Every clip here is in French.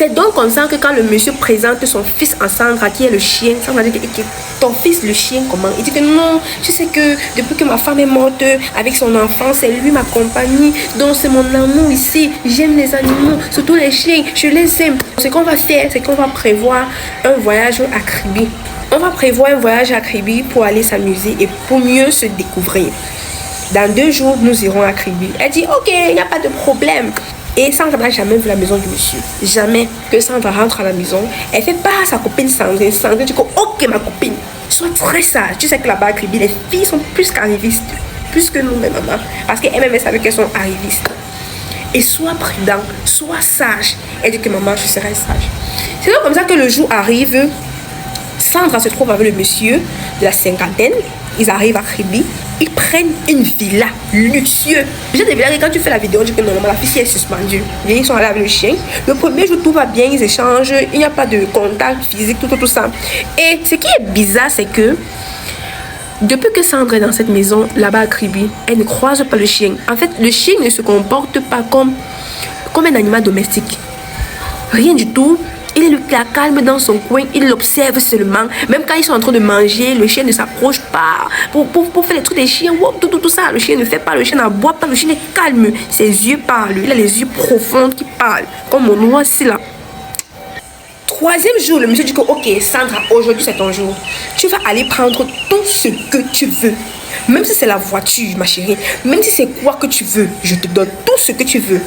C'est donc comme ça que quand le monsieur présente son fils à Sandra, qui est le chien, Sandra dit que ton fils, le chien, comment? Il dit que non, tu sais que depuis que ma femme est morte avec son enfant, c'est lui ma compagnie, donc c'est mon amour ici. J'aime les animaux, surtout les chiens, je les aime. Ce qu'on va faire, c'est qu'on va prévoir un voyage à Kribi. On va prévoir un voyage à Kribi pour aller s'amuser et pour mieux se découvrir. Dans 2 jours, nous irons à Kribi. Elle dit, ok, il n'y a pas de problème. Et Sandra n'a jamais vu la maison du monsieur. Jamais. Que Sandra rentre à la maison, elle fait pas à sa copine Sandrine. Sandrine dit que, ok ma copine, sois très sage. Tu sais que là-bas à Kribi, les filles sont plus qu'arrivistes. Plus que nous, même maman. Parce qu'elles-mêmes, elles savent qu'elles sont arrivistes. Et sois prudent, sois sage. Elle dit que maman, je serai sage. C'est donc comme ça que le jour arrive. Sandra se trouve avec le monsieur de la cinquantaine. Ils arrivent à Kribi. Ils prennent une villa luxueuse. Déjà des villas, quand tu fais la vidéo, on dit que normalement la fille est suspendue. Ils sont allés avec le chien. Le premier jour, tout va bien, ils échangent. Il n'y a pas de contact physique, tout ça. Et ce qui est bizarre, c'est que depuis que Sandra est dans cette maison, là-bas à Kribi, elle ne croise pas le chien. En fait, le chien ne se comporte pas comme un animal domestique. Rien du tout. Il est calme dans son coin, il l'observe seulement. Même quand ils sont en train de manger, le chien ne s'approche pas. Pour faire les trucs des chiens, tout ça. Le chien ne fait pas, le chien n'aboie pas, le chien est calme. Ses yeux parlent, il a les yeux profonds qui parlent. Comme mon noir ici là. 3e jour, le monsieur dit que, ok, Sandra, aujourd'hui c'est ton jour. Tu vas aller prendre tout ce que tu veux. Même si c'est la voiture, ma chérie, même si c'est quoi que tu veux, je te donne tout ce que tu veux.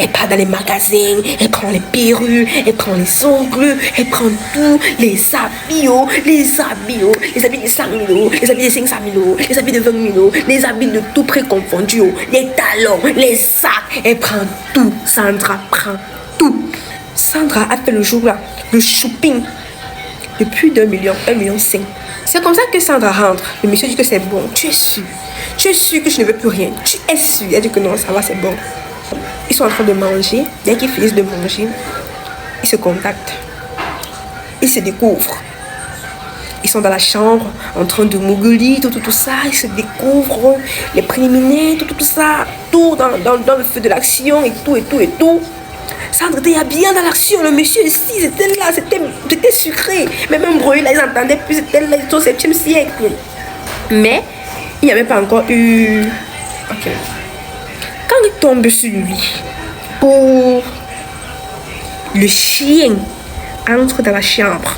Elle part dans les magasins, elle prend les perruques, elle prend les ongles, elle prend tout, les habits de 100 000 €, les habits de 500 000 €, les habits de 20 000 €, les habits de tout prix confondus, les talons, les sacs, elle prend tout. Sandra prend tout. Sandra a fait le jour là, le shopping de plus d'1 million, 1,5 million. C'est comme ça que Sandra rentre. Le monsieur dit que c'est bon. Tu es sûr que je ne veux plus rien. Tu es sûr. Elle dit que non, ça va, c'est bon. Ils sont en train de manger. Dès qu'ils finissent de manger, ils se contactent. Ils se découvrent. Ils sont dans la chambre, en train de mougouler, tout ça. Ils se découvrent, les préliminaires, tout ça. Tout dans le feu de l'action et tout. Sandra était bien dans l'action, le monsieur ici, c'était là, c'était sucré. Même un bruit là, ils entendaient plus, c'était là, au 7e siècle. Mais, il n'y avait pas encore eu... Ok. Quand il tombe sur lui, pour le chien entre dans la chambre.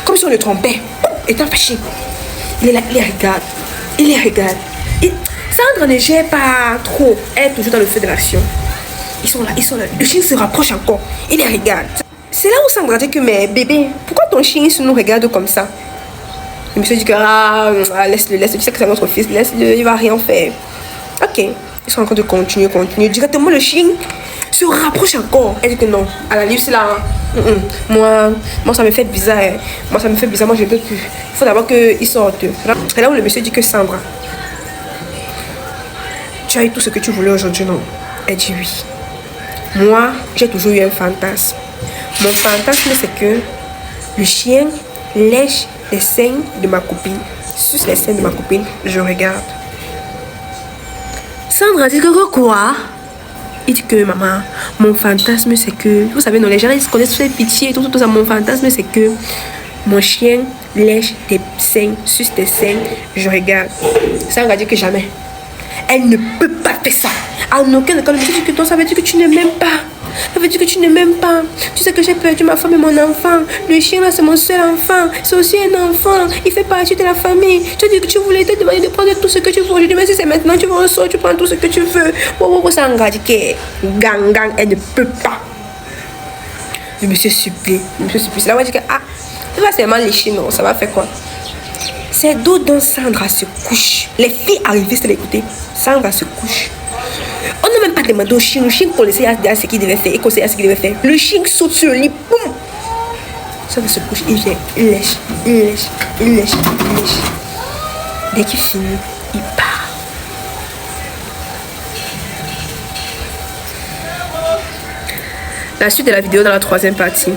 Comme si on le trompait, étant fâché. Il est là, il les regarde. Sandra ne gère pas trop, elle est toujours dans le feu de l'action. Ils sont là. Le chien se rapproche encore. Il les regarde. C'est là où Sandra dit que, mais bébé, pourquoi ton chien nous regarde comme ça? Le monsieur dit que, laisse-le, tu sais que c'est notre fils, laisse-le, il va rien faire. Ok. Ils sont en train de continuer. Directement, le chien se rapproche encore. Elle dit que non. À la livre, c'est là. Moi, ça me fait bizarre. Moi, je ne peux plus. Il faut d'abord qu'ils sortent. C'est là où le monsieur dit que Sandra, tu as eu tout ce que tu voulais aujourd'hui, non? Elle dit oui. Moi, j'ai toujours eu un fantasme. Mon fantasme, c'est que le chien lèche les seins de ma copine. Suce les seins de ma copine, je regarde. Sandra dit que quoi? Il dit que maman, mon fantasme, c'est que... Vous savez, non, les gens, ils se connaissent, toutes les pitiés, tout ça. Mon fantasme, c'est que mon chien lèche des seins, suce des seins, je regarde. Sandra dit que jamais. Elle ne peut pas faire ça. En aucun cas, le monsieur dit que toi, ça veut dire que tu ne m'aimes pas. Ça veut dire que tu ne m'aimes pas. Tu sais que j'ai perdu ma femme et mon enfant. Le chien là, c'est mon seul enfant. C'est aussi un enfant. Il fait partie de la famille. Tu as dit que tu voulais te demander de prendre tout ce que tu veux. Je dis, mais si c'est maintenant, tu vas en sortir, tu prends tout ce que tu veux. Ça engage que gang, elle ne peut pas. Le monsieur supplie. C'est là où elle dit que, c'est pas seulement les chiens, non. Ça va faire quoi? C'est d'où dont Sandra se couche. Les filles arrivent à l'écouter. Sandra se couche. On n'a même pas demandé au chien. Le chien connaissait ce qu'il devait faire. Il connaissait ce qu'il devait faire. Le chien saute sur le lit. Boum. Sandra se couche. Il vient. Il lèche. Dès qu'il finit, il part. La suite de la vidéo dans la 3e partie.